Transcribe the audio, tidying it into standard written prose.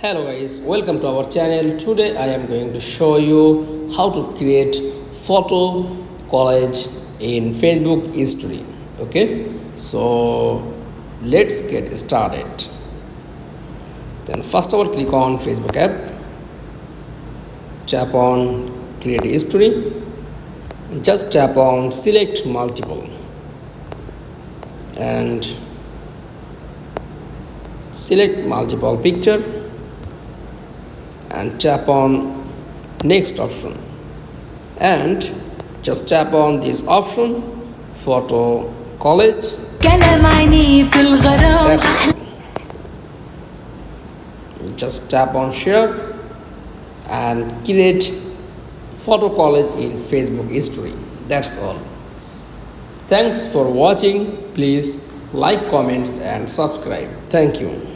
Hello guys, welcome to our channel. Today I am going to show you how to create photo collage in Facebook history. Okay, so let's get started. Then first of all, click on Facebook app, tap on create history, just tap on select multiple and select multiple picture and tap on next option and just tap on this option photo collage. That's it. Just tap on share and create photo collage in Facebook history. That's all. Thanks for watching. Please like, comments and subscribe. Thank you.